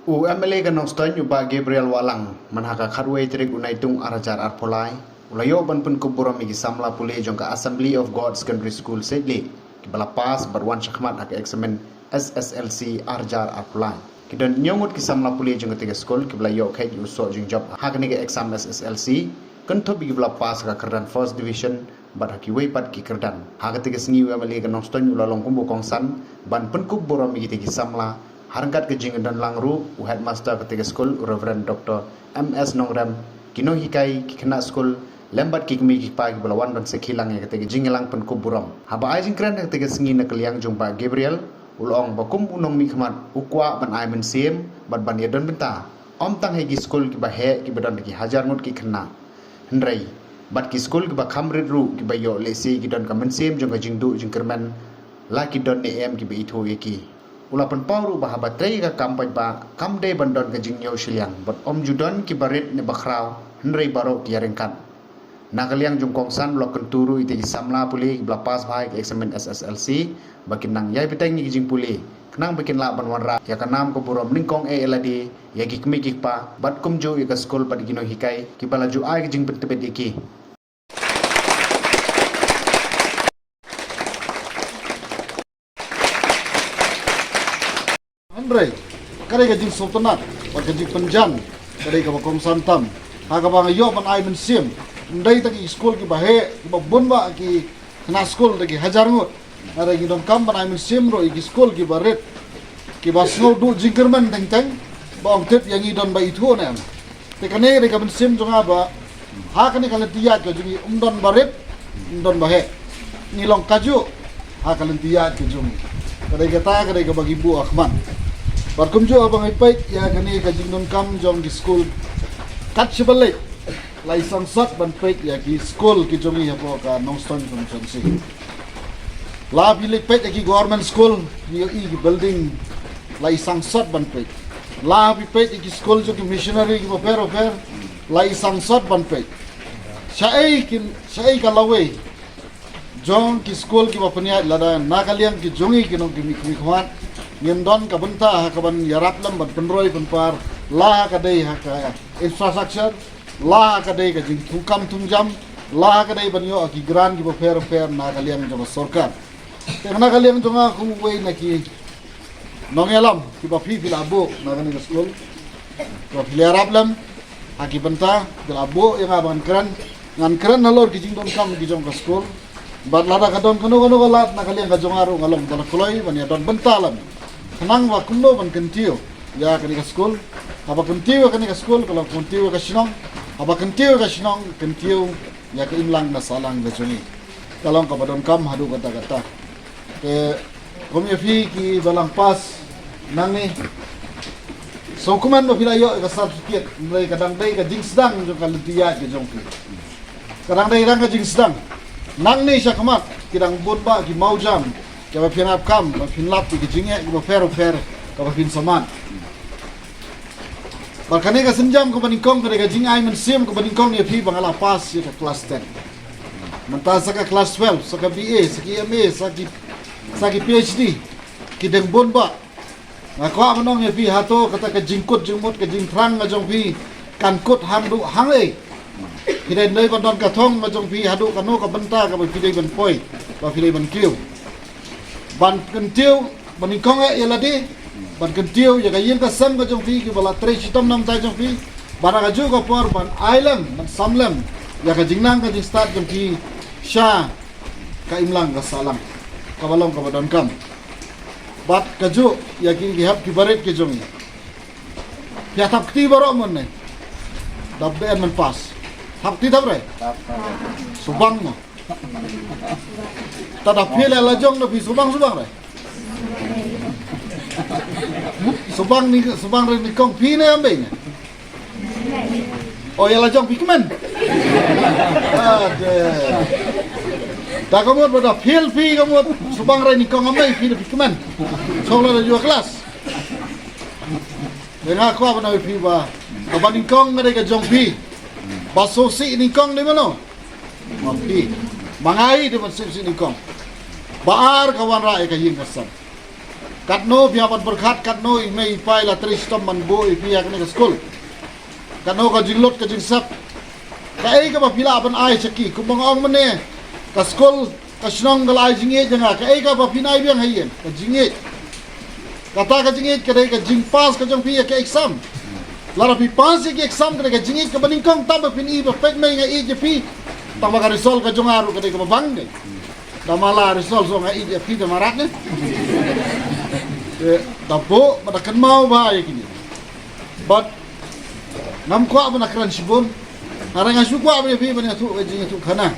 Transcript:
MLA kan nostan uba Gabriel Walang manhaka kharway trik unaitung arajar arpolai ulayo ban pun kuburam igi samla pule jongka Assembly of God Secondary School Sedli kibala pas berwan syakmat hak eksamen SSLC arjar arpolai kidan nyongut ki samla pule jongka tiga school kibala yo khai uso jing job hak ni exam SSLC kan thobi kibala pas ka kerdan first division bad haki way pat ki kerdan hak tiga sengi MLA kan nostan ulalong kumbu kongsan ban pun kuburam igi tiga samla Harangkat kejing dan langru headmaster ketiga school Reverend Dr. MS Nongram kino hikai kena school lembat kikmi kipagi belawan dan sekilang yang ketiga jingelang pen kuburam haba ajing keren ketiga sengi nakeliang jumpa Gabriel ulong bakum unong mikmat ukwa ban aimen sim bad ban yadon benta om tang hegi school ki bahe ki badan ki hajar ngut ki kena hendrai bad ki school ki ba khamrid ru ki bayo lesi ki don kamen sim jong jingdu jingkermen la ki don em ki be itho eki ulapan pauru bahabat trai ka kampaj ba kamde bandon ka jingyo shiliang but om judon ki barit ne bakrau hendrai baro ki yarengkan nakaliang jungkong san lo kenturu ite samla puli blapas bhai ke examen SSLC bakin nang yai peteng ni jing puli kenang bikin la ban wanra ya kanam ko burom ningkong eladi ya ki kmi ki pa bat kumjo ya ka school pat gino hikai ki balaju ai ki jing petebet iki Andre, kare gajing sultanat, gajing penjan, kare ka bakom santam, haga bang yo man ay men sim, ndai tagi school ki bahe, ki babunwa ki na school tagi hajar ngut, are gi don kam man ay men sim ro ki school ki baret, ki basno du jingkerman teng teng, bang tet yang i don ba itu ne, te kane re ka men sim jonga ba, ha kane kala tiya ke jungi don baret, don bahe, ni long kaju, ha kala tiya ke jungi, kare ka bagi bu Ahmad. Barkumjo abang ipai ya kani ka jingnon kam jong di school kat sibalik lai sangsat ban pek ya ki school ki jongi hapo ka nongstong function si la bilik pek ya ki government school ni i building lai sangsat ban pek la bi pek ya ki school jo ki missionary ki per lai sangsat ban pek sai ka lawe jong ki school ki bapnya lada nakaliang ki jongi ki nong ki mikwan Nyendon ka benta ka ban yarap lam ban penroi penpar la ka dei ha ka infrastructure la ka dei ka jing thukam thungjam la ka dei ban yo ki gran ki fair na ka liang jama sarkar te na ka liang jonga ku wei na ki nongelam ki ba fi labo na ka ni school ko fi yarap lam ha ki benta labo yang aban kran ngan kran na lor ki jing don kam ki jong ka school bat lada ka don kanu lat na ka liang ka jongaru ngalong dal kuloi ban ya don benta lam Kenang wa kundo ban kentiu ya kani ka school aba kentiu kani ka school kalau kentiu ka sinong aba kentiu ya ka imlang na salang da juni kalau ka badon kam hadu kata ke komi fi ki balang pas nang ni so kuman mo pilayo ka certificate mulai kadang dai ka jing sedang jo ka lutia ke jong pi kadang dai rang ka jing sedang nang ni sa kamat kidang bonba ki maujam Kaya pinap kam, pinlap di kejingnya, kaya fair, kaya pin saman. Barkane ka senjam ko baningkong kada kajing ay mensim ko baningkong ni pi bangala pas ya kelas 10. Manta sa ka kelas 12, sa ka BA, sa ka MA, sa ki PhD, kideng bonba. Ngako manong ya pi hato kata ka jingkut jingmut ka jingtrang ngajong pi kankut hangdu hangai. Kideng nei bandon ka thong ngajong pi hadu kano ka benta ka pi dei ban poi, ka pi dei ban kiu. Ban kentiu baningkong ya ladi ban kentiu ya kayin ka sam ka jong pi ki bala tre chitom nam ta jong pi bana ka ju ka por ban island ban samlem ya ka jingnang ka jing start jong pi sha ka imlang ka salang ka balong ka badon kam bat ka ju ya ki hab ki baret ki jong ya tap ti baro mon ne dabbe man pas hab ti tap re subang mo Tada pila la jong na pi subang re. Subang re ni kong pi na ambe nya. Oh ya la jong pi kemen. Ade. Da kamu pada pil pi kamu subang re ni kong ambe pi kemen. Solo la jua kelas. Dengar aku apa nak pi ba. Abang ni kong ngade ka jong pi. Basosi ni kong ni mana? Pi. Mangai di masjid sini kong. Baar kawan rai kayin kasam. Katno piapan berkat katno imei pai la tristom man bo ipia kene ke skul. Katno ka jinglot ka jingsap. Ka ei ka pila ban ai chaki kumang ong mane ka skul ka snong gal ai jinge janga ka ei ka pinai biang haien ka jinge. Kata ka jinge ka dei ka jing pass ka jong pia ka exam. Lara pi pass ke exam ka jinge ka baningkong tamba pini ba pek mai nga i je pi. Tamba ka result ka jong aru ka dei ka bang dei. Damala result so nga i je pi de marat ne. Dapo madakan mau ba kini. But ngam kwa ba nakran sibon. Arang asu kwa ba pi ba tu jinge tu khana.